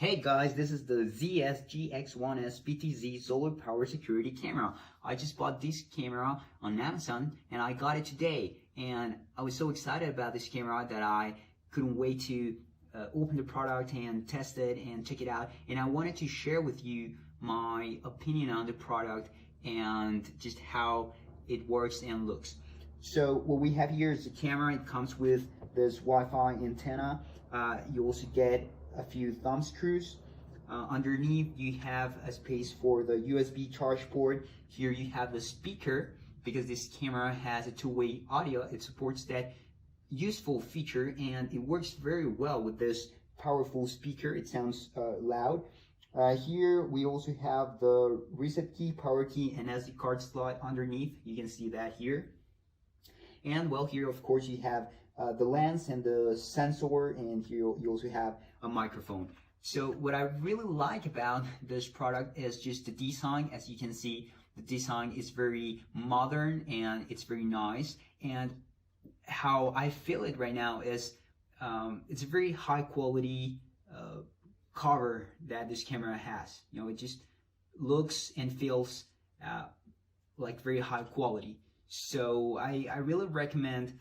Hey guys, this is the ZS-GX1S PTZ solar power security camera. I just bought this camera on Amazon and I got it today. And I was so excited about this camera that I couldn't wait to open the product and test it and check it out. And I wanted to share with you my opinion on the product and just how it works and looks. So what we have here is the camera. It comes with this Wi-Fi antenna. You also get a few thumb screws. Underneath you have a space for the USB charge port. Here you have the speaker, because this camera has a two-way audio. It supports that useful feature and it works very well with this powerful speaker. It sounds loud. Here we also have the reset key, power key, and SD card slot underneath. You can see that here. And well, here of course you have the lens and the sensor, and here you also have a microphone. So what I really like about this product is just the design. As you can see, the design is very modern and it's very nice. And how I feel it right now is it's a very high quality cover that this camera has. You know, it just looks and feels like very high quality. So I really recommend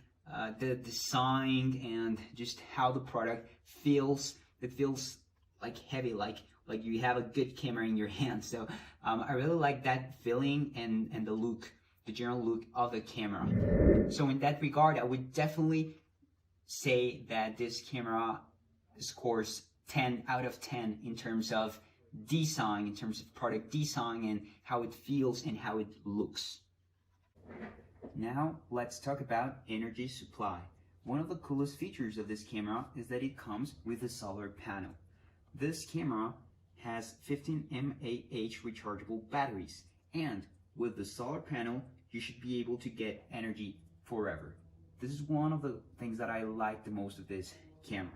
the design and just how the product feels. It feels like heavy, like you have a good camera in your hand. So I really like that feeling and the look, the general look of the camera. So in that regard, I would definitely say that this camera scores 10 out of 10 in terms of design, in terms of product design and how it feels and how it looks. Now let's talk about energy supply. One of the coolest features of this camera is that it comes with a solar panel. This camera has 15 mAh rechargeable batteries, and with the solar panel you should be able to get energy forever. This is one of the things that I like the most of this camera.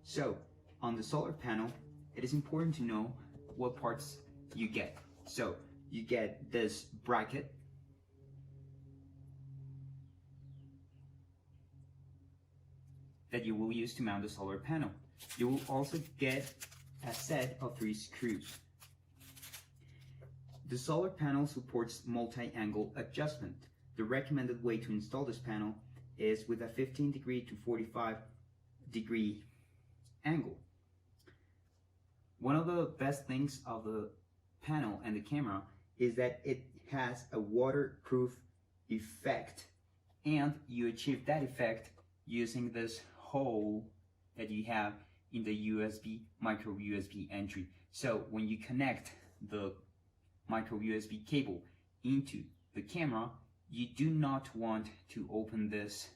So on the solar panel, it is important to know what parts you get. So you get this bracket that you will use to mount the solar panel. You will also get a set of 3 screws. The solar panel supports multi-angle adjustment. The recommended way to install this panel is with a 15-degree to 45-degree angle. One of the best things of the panel and the camera is that it has a waterproof effect, and you achieve that effect using this hole that you have in the micro USB entry. So when you connect the micro USB cable into the camera, you do not want to open this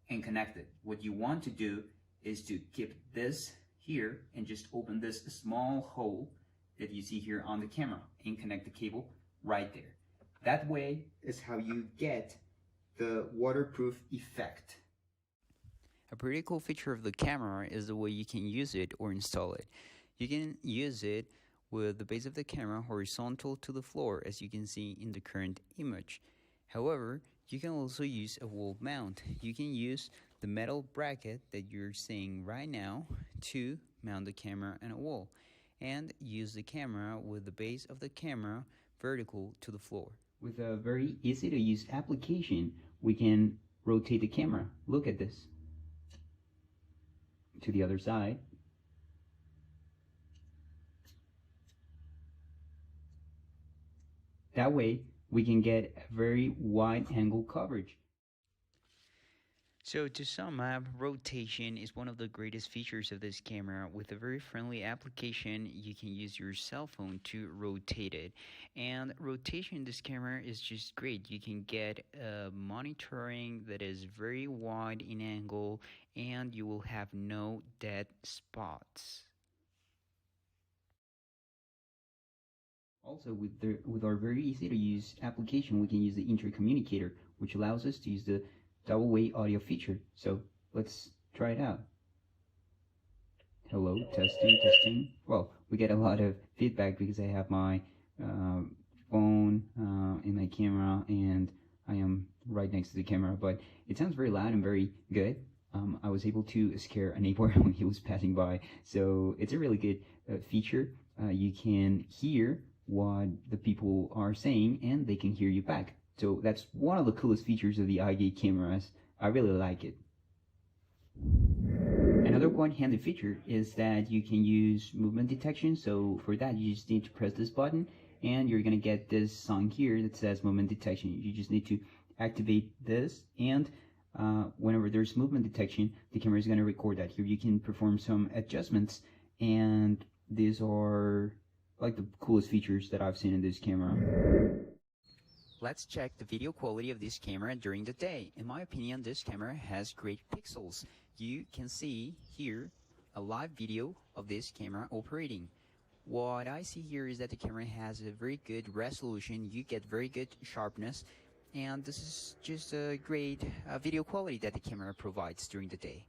and connect it. What you want to do is to keep this here and just open this small hole that you see here on the camera and connect the cable right there. That way is how you get the waterproof effect. A pretty cool feature of the camera is the way you can use it or install it. You can use it with the base of the camera horizontal to the floor, as you can see in the current image. However, you can also use a wall mount. You can use the metal bracket that you're seeing right now to mount the camera on a wall, and use the camera with the base of the camera vertical to the floor. With a very easy to use application, we can rotate the camera. Look at this. To the other side. That way we can get a very wide angle coverage. So to sum up, rotation is one of the greatest features of this camera. With a very friendly application, you can use your cell phone to rotate it. And rotation in this camera is just great. You can get monitoring that is very wide in angle, and you will have no dead spots. Also, with our very easy to use application, we can use the intercommunicator, which allows us to use the double-way audio feature. So let's try it out. Hello, testing, testing. Well, we get a lot of feedback because I have my phone in my camera and I am right next to the camera, but it sounds very loud and very good. I was able to scare a neighbor when he was passing by. So it's a really good feature. You can hear what the people are saying and they can hear you back. So that's one of the coolest features of the ieGeek cameras. I really like it. Another quite handy feature is that you can use movement detection. So for that, you just need to press this button and you're going to get this sign here that says movement detection. You just need to activate this, and whenever there's movement detection, the camera is going to record that. Here you can perform some adjustments, and these are like the coolest features that I've seen in this camera. Let's check the video quality of this camera during the day. In my opinion, this camera has great pixels. You can see here a live video of this camera operating. What I see here is that the camera has a very good resolution. You get very good sharpness, and this is just a great video quality that the camera provides during the day.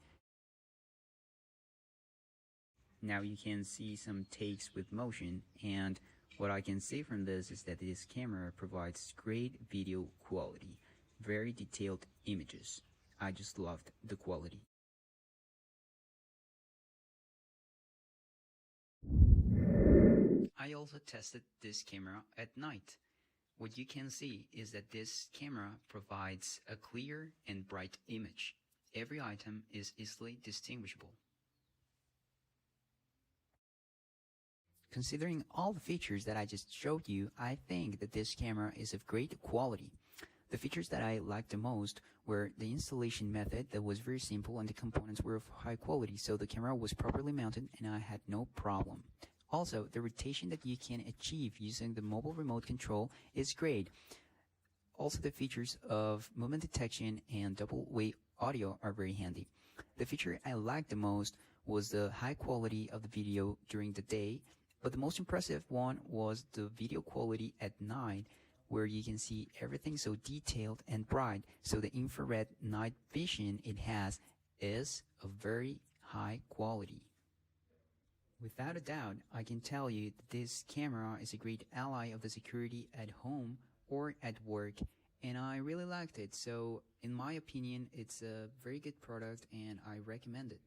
Now you can see some takes with motion, and what I can say from this is that this camera provides great video quality, very detailed images. I just loved the quality. I also tested this camera at night. What you can see is that this camera provides a clear and bright image. Every item is easily distinguishable. Considering all the features that I just showed you, I think that this camera is of great quality. The features that I liked the most were the installation method that was very simple and the components were of high quality, so the camera was properly mounted and I had no problem. Also, the rotation that you can achieve using the mobile remote control is great. Also, the features of movement detection and double wave audio are very handy. The feature I liked the most was the high quality of the video during the day, but the most impressive one was the video quality at night, where you can see everything so detailed and bright, so the infrared night vision it has is of very high quality. Without a doubt, I can tell you that this camera is a great ally of the security at home or at work, and I really liked it. So in my opinion, it's a very good product and I recommend it.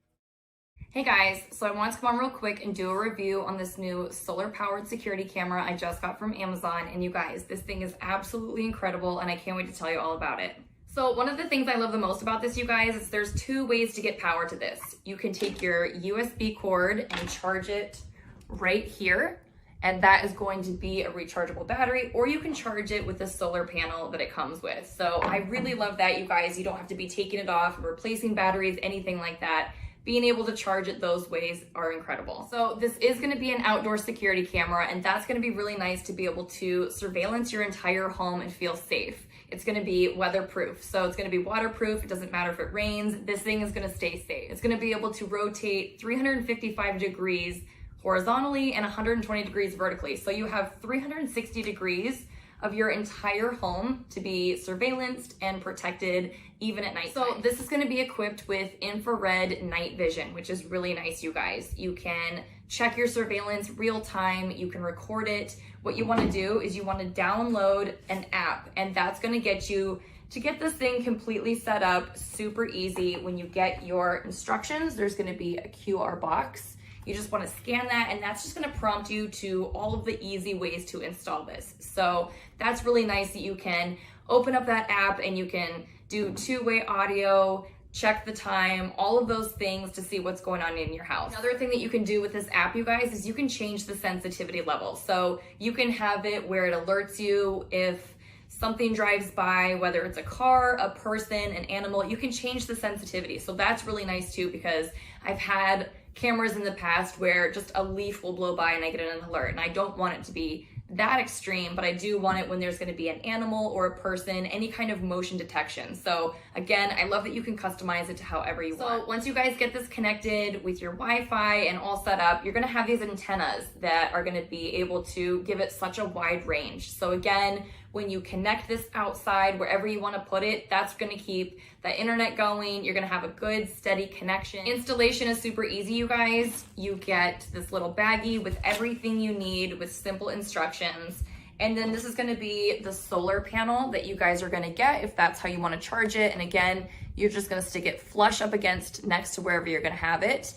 Hey guys, so I wanted to come on real quick and do a review on this new solar powered security camera I just got from Amazon. And you guys, this thing is absolutely incredible and I can't wait to tell you all about it. So one of the things I love the most about this, you guys, is there's two ways to get power to this. You can take your USB cord and charge it right here, and that is going to be a rechargeable battery, or you can charge it with the solar panel that it comes with. So I really love that, you guys. You don't have to be taking it off, replacing batteries, anything like that. Being able to charge it those ways are incredible. So this is going to be an outdoor security camera, and that's going to be really nice to be able to surveillance your entire home and feel safe. It's going to be weatherproof, so it's going to be waterproof. It doesn't matter if it rains. This thing is going to stay safe. It's going to be able to rotate 355 degrees horizontally and 120 degrees vertically. So you have 360 degrees of your entire home to be surveillanced and protected even at night. So this is going to be equipped with infrared night vision, which is really nice, you guys. You can check your surveillance real time. You can record it. What you want to do is you want to download an app, and that's going to get you to get this thing completely set up super easy. When you get your instructions, there's going to be a QR box. You just want to scan that, and that's just going to prompt you to all of the easy ways to install this. So that's really nice that you can open up that app and you can do two-way audio, check the time, all of those things to see what's going on in your house. Another thing that you can do with this app, you guys, is you can change the sensitivity level. So you can have it where it alerts you if something drives by, whether it's a car, a person, an animal. You can change the sensitivity. So that's really nice too, because I've had cameras in the past where just a leaf will blow by and I get an alert, and I don't want it to be that extreme, but I do want it when there's going to be an animal or a person, any kind of motion detection. So again, I love that you can customize it to however you want. So once you guys get this connected with your Wi-Fi and all set up, you're going to have these antennas that are going to be able to give it such a wide range. So again, when you connect this outside, wherever you want to put it, that's going to keep the internet going. You're going to have a good, steady connection. Installation is super easy, you guys. You get this little baggie with everything you need with simple instructions. And then this is gonna be the solar panel that you guys are gonna get if that's how you wanna charge it. And again, you're just gonna stick it flush up against next to wherever you're gonna have it.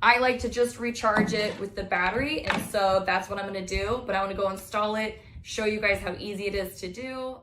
I like to just recharge it with the battery, and so that's what I'm gonna do, but I wanna go install it, show you guys how easy it is to do.